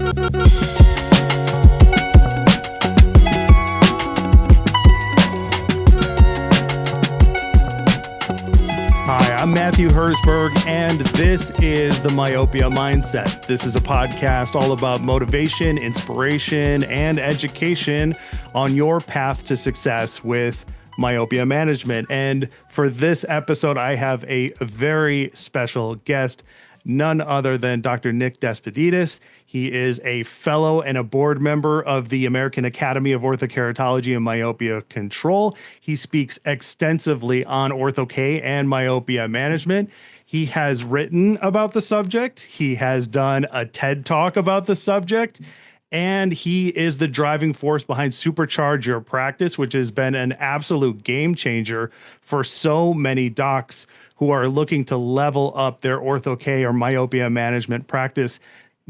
Hi, I'm Matthew Herzberg, and this is the Myopia Mindset. This is a podcast all about motivation, inspiration, and education on your path to success with myopia management. And for this episode, I have a very special guest, none other than Dr. Nick Despotidis. He is a fellow and a board member of the American Academy of Orthokeratology and Myopia Control. He speaks extensively on ortho-K and myopia management. He has written about the subject. He has done a TED Talk about the subject. And he is the driving force behind Supercharge Your Practice, which has been an absolute game changer for so many docs who are looking to level up their ortho-K or myopia management practice.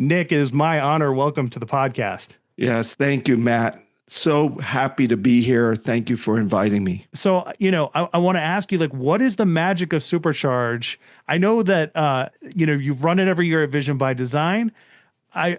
Nick, it is my honor. Welcome to the podcast. Yes, thank you, Matt. So happy to be here. Thank you for inviting me. So, I want to ask you, what is the magic of Supercharge? I know that, you've run it every year at Vision by Design. I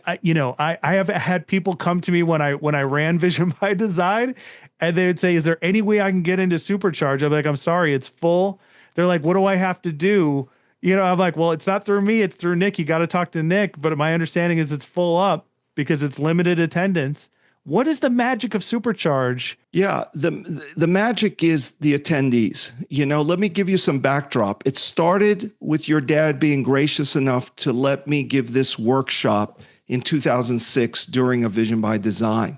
have had people come to me when I ran Vision by Design, and they would say, "Is there any way I can get into Supercharge?" I'm like, "I'm sorry, it's full." They're like, "What do I have to do?" I'm like, "Well, it's not through me, it's through Nick. You got to talk to Nick." But my understanding is it's full up because it's limited attendance. What is the magic of Supercharge? Yeah, the magic is the attendees. Let me give you some backdrop. It started with your dad being gracious enough to let me give this workshop in 2006 during a Vision by Design.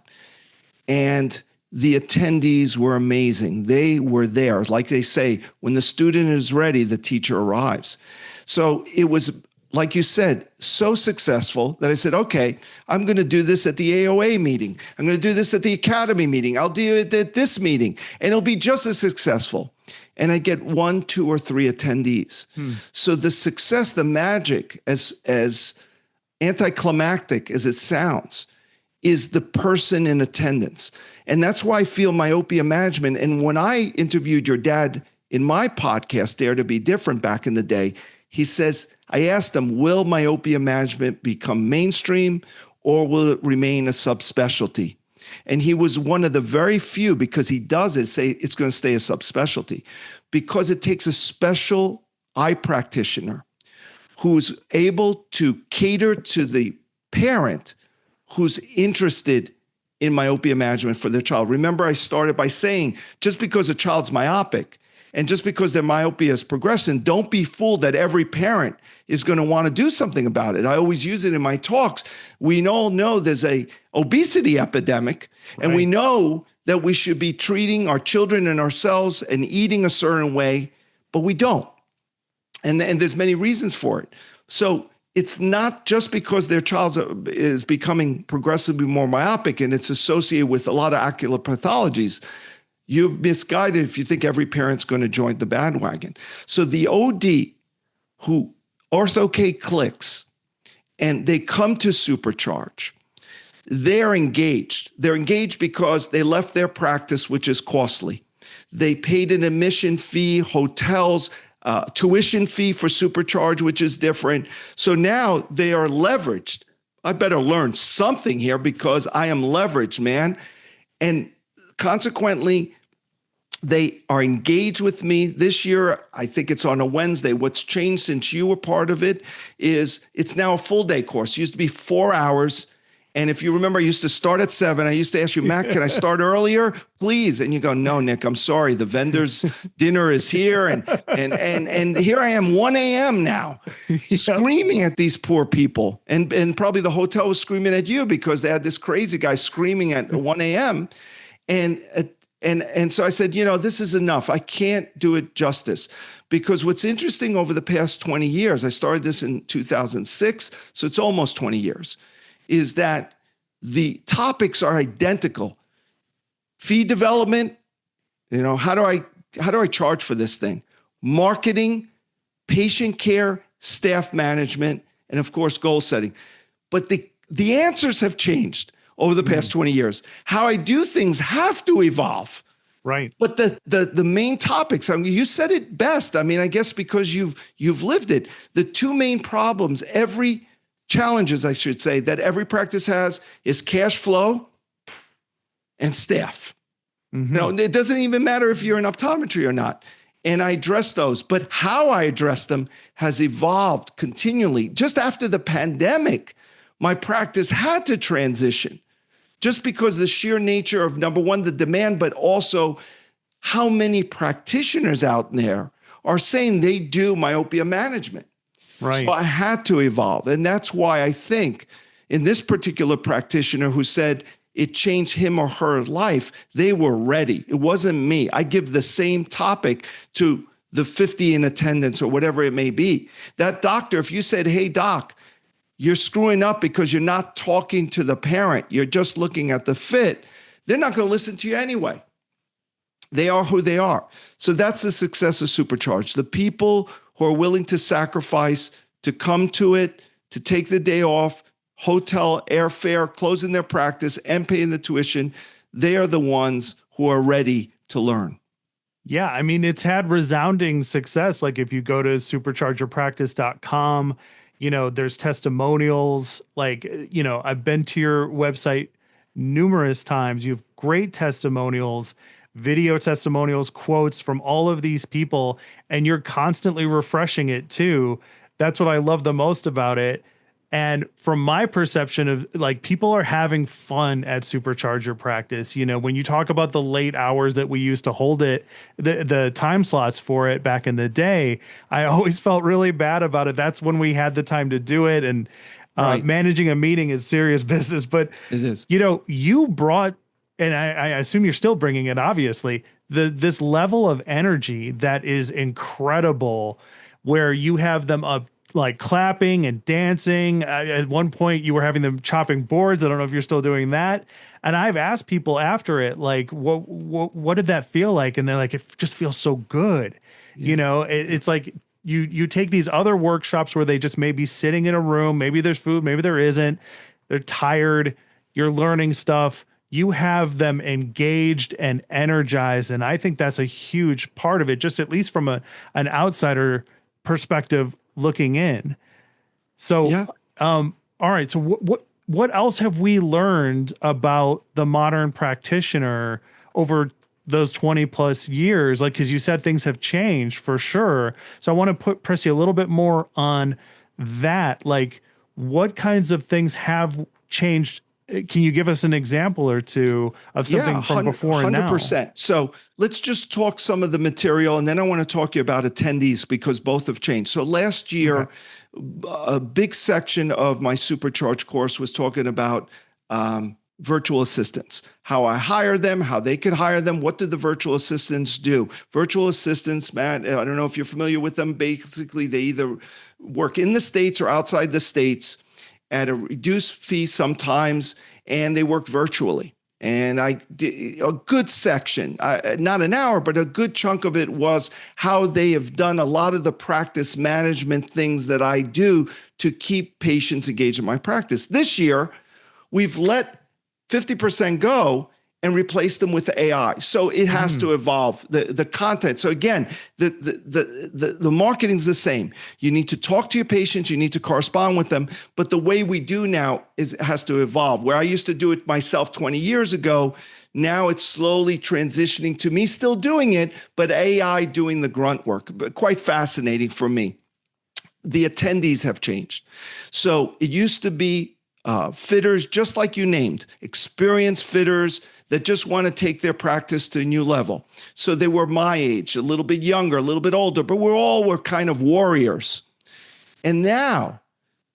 And the attendees were amazing. They were there. Like they say, when the student is ready, the teacher arrives. So it was, like you said, so successful that I said, okay, I'm going to do this at the AOA meeting. I'm going to do this at the Academy meeting. I'll do it at this meeting, and it'll be just as successful. And I get 1, 2, or 3 attendees. So the success, the magic, as anticlimactic as it sounds, is the person in attendance. And that's why I feel myopia management. And when I interviewed your dad in my podcast, Dare to Be Different, back in the day, he says, I asked him, will myopia management become mainstream or will it remain a subspecialty? And he was one of the very few, because he does it, say it's going to stay a subspecialty, because it takes a special eye practitioner who's able to cater to the parent who's interested in myopia management for their child. Remember, I started by saying, just because a child's myopic and just because their myopia is progressing, don't be fooled that every parent is going to want to do something about it. I always use it in my talks. We all know there's a obesity epidemic, and we know that we should be treating our children and ourselves and eating a certain way, but we don't. And there's many reasons for it. So it's not just because their child is becoming progressively more myopic and it's associated with a lot of ocular pathologies. You're misguided if you think every parent's going to join the bandwagon. So the OD who ortho-K clicks and they come to Supercharge, they're engaged. They're engaged because they left their practice, which is costly. They paid an admission fee, hotels, tuition fee for Supercharge, which is different. So now they are leveraged. I better learn something here because I am leveraged, man. And consequently, they are engaged with me. This year, I think it's on a Wednesday. What's changed since you were part of it is it's now a full day course. It used to be 4 hours. And if you remember, I used to start at 7. I used to ask you, Matt, can I start earlier, please? And you go, no, Nick, I'm sorry. The vendor's dinner is here. And here I am, 1 a.m. now, screaming at these poor people. And probably the hotel was screaming at you because they had this crazy guy screaming at 1 a.m. And so I said, this is enough. I can't do it justice. Because what's interesting over the past 20 years, I started this in 2006, so it's almost 20 years, is that the topics are identical. Fee development, how do I charge for this thing? Marketing, patient care, staff management, and of course, goal setting. But the answers have changed over the past 20 years. How I do things have to evolve. Right. But the main topics, you said it best. I guess because you've lived it. The two main problems every challenges, I should say, that every practice has is cash flow and staff. Mm-hmm. It doesn't even matter if you're in optometry or not. And I address those, but how I address them has evolved continually. Just after the pandemic, my practice had to transition just because the sheer nature of, number one, the demand, but also how many practitioners out there are saying they do myopia management. Right. So I had to evolve. And that's why I think in this particular practitioner who said it changed him or her life, they were ready. It wasn't me. I give the same topic to the 50 in attendance or whatever it may be. That doctor, if you said, hey, doc, you're screwing up because you're not talking to the parent, you're just looking at the fit, they're not going to listen to you anyway. They are who they are. So that's the success of Supercharge. The people who are willing to sacrifice, to come to it, to take the day off, hotel, airfare, closing their practice, and paying the tuition, they are the ones who are ready to learn. Yeah, I mean, it's had resounding success. Like if you go to superchargeyourpractice.com, there's testimonials. Like, I've been to your website numerous times. You have great testimonials, video testimonials, quotes from all of these people, and you're constantly refreshing it too. That's what I love the most about it. And from my perception of like, people are having fun at Supercharge Your Practice. When you talk about the late hours that we used to hold it, the time slots for it back in the day, I always felt really bad about it. That's when we had the time to do it. And Right. Managing a meeting is serious business. But It is. you brought, and I assume you're still bringing it, obviously, this level of energy that is incredible, where you have them up like clapping and dancing. At one point you were having them chopping boards. I don't know if you're still doing that. And I've asked people after it, like, what did that feel like? And they're like, it just feels so good. Yeah. It's like you take these other workshops where they just may be sitting in a room. Maybe there's food, maybe there isn't. They're tired. You're learning stuff. You have them engaged and energized. And I think that's a huge part of it, just at least from an outsider perspective looking in. So, Yeah. all right. So what else have we learned about the modern practitioner over those 20 plus years? Like, cause you said things have changed for sure. So I want to press you a little bit more on that. Like, what kinds of things have changed? Can you give us an example or two of something from before and now? 100%. So let's just talk some of the material, and then I want to talk to you about attendees because both have changed. So last year, a big section of my Supercharge course was talking about virtual assistants, how I hire them, how they could hire them. What do the virtual assistants do? Virtual assistants, Matt, I don't know if you're familiar with them. Basically, they either work in the States or outside the States at a reduced fee sometimes, and they work virtually. And I did a good section, not an hour, but a good chunk of it was how they have done a lot of the practice management things that I do to keep patients engaged in my practice. This year, we've let 50% go and replace them with AI. So it has to evolve the content. So again, the marketing is the same. You need to talk to your patients, you need to correspond with them, but the way we do now has to evolve. Where I used to do it myself 20 years ago, now it's slowly transitioning to me still doing it, but AI doing the grunt work. But quite fascinating for me. The attendees have changed. So it used to be fitters, just like you named, experienced fitters that just want to take their practice to a new level. So they were my age, a little bit younger, a little bit older, but we're kind of warriors. And now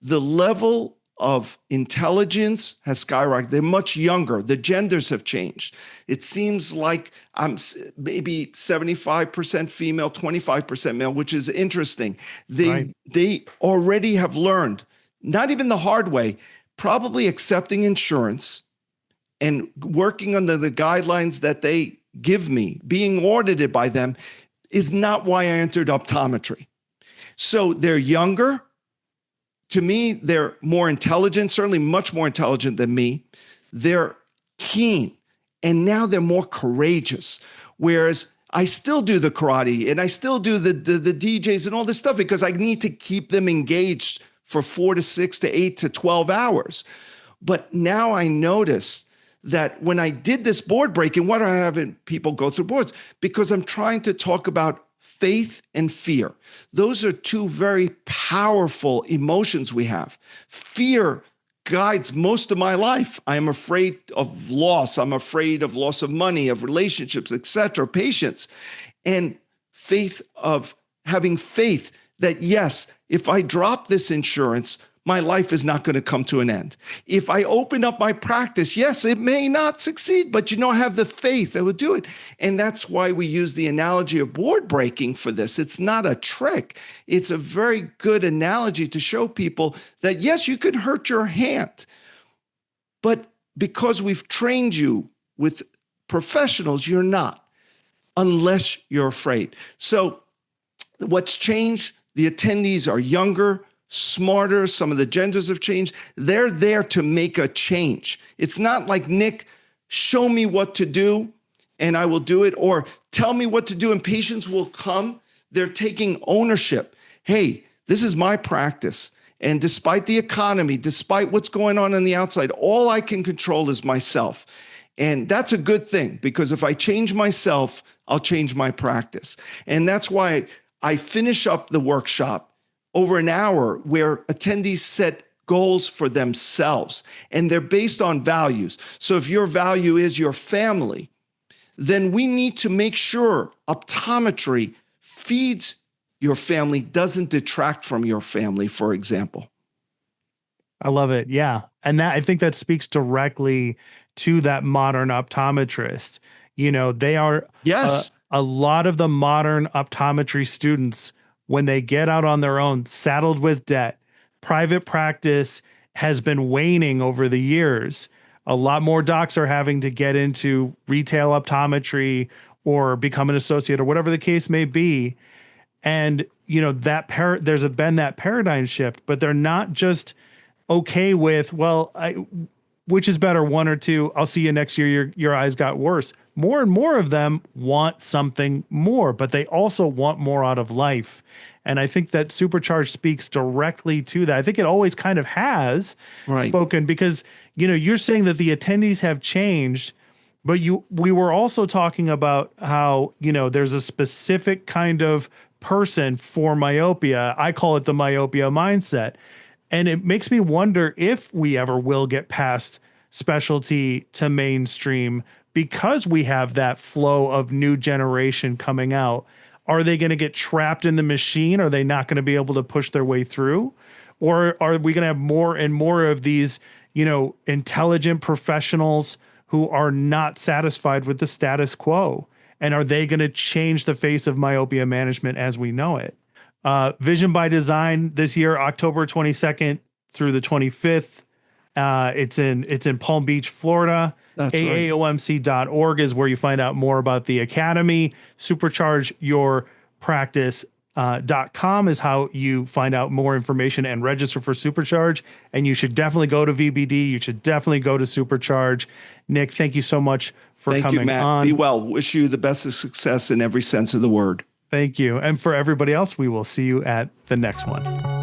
the level of intelligence has skyrocketed. They're much younger. The genders have changed. It seems like I'm maybe 75% female, 25% male, which is interesting. They already have learned, not even the hard way, probably accepting insurance and working under the guidelines that they give me, being audited by them, is not why I entered optometry. So they're younger. To me, they're more intelligent, certainly much more intelligent than me. They're keen, and now they're more courageous. Whereas I still do the karate and I still do the DJs and all this stuff because I need to keep them engaged for 4 to 6 to 8 to 12 hours. But now I notice that when I did this board breaking, what are I having people go through boards? Because I'm trying to talk about faith and fear. Those are two very powerful emotions we have. Fear guides most of my life. I am afraid of loss. I'm afraid of loss of money, of relationships, etc., patience. And faith of having faith that, yes, if I drop this insurance, my life is not going to come to an end. If I open up my practice, yes, it may not succeed, but I have the faith that will do it. And that's why we use the analogy of board breaking for this. It's not a trick. It's a very good analogy to show people that, yes, you could hurt your hand, but because we've trained you with professionals, you're not, unless you're afraid. So what's changed? The attendees are younger, smarter. Some of the genders have changed. They're there to make a change. It's not like, Nick, show me what to do and I will do it, or tell me what to do and patients will come. They're taking ownership. Hey, this is my practice. And despite the economy, despite what's going on the outside, all I can control is myself. And that's a good thing, because if I change myself, I'll change my practice. And that's why I finish up the workshop over an hour where attendees set goals for themselves, and they're based on values. So if your value is your family, then we need to make sure optometry feeds your family, doesn't detract from your family, for example. I love it. Yeah. And I think that speaks directly to that modern optometrist. They are, yes, a lot of the modern optometry students, when they get out on their own, saddled with debt, private practice has been waning over the years. A lot more docs are having to get into retail optometry or become an associate or whatever the case may be. And, there's been that paradigm shift, but they're not just okay with, well, which is better, one or two? I'll see you next year. Your eyes got worse. More and more of them want something more, but they also want more out of life. And I think that Supercharge speaks directly to that. I think it always kind of has spoken, because, you're saying that the attendees have changed, but we were also talking about how, there's a specific kind of person for myopia. I call it the myopia mindset. And it makes me wonder if we ever will get past specialty to mainstream, because we have that flow of new generation coming out. Are they going to get trapped in the machine? Are they not going to be able to push their way through? Or are we going to have more and more of these, intelligent professionals who are not satisfied with the status quo? And are they going to change the face of myopia management as we know it? Vision by Design this year, October 22nd through the 25th. It's in Palm Beach, Florida. That's right. AAOMC.org is where you find out more about the Academy. Supercharge Your Practice .com is how you find out more information and register for Supercharge. And you should definitely go to VBD. You should definitely go to Supercharge. Nick, thank you so much for coming on. Thank you, Matt. Be well. Wish you the best of success in every sense of the word. Thank you. And for everybody else, we will see you at the next one.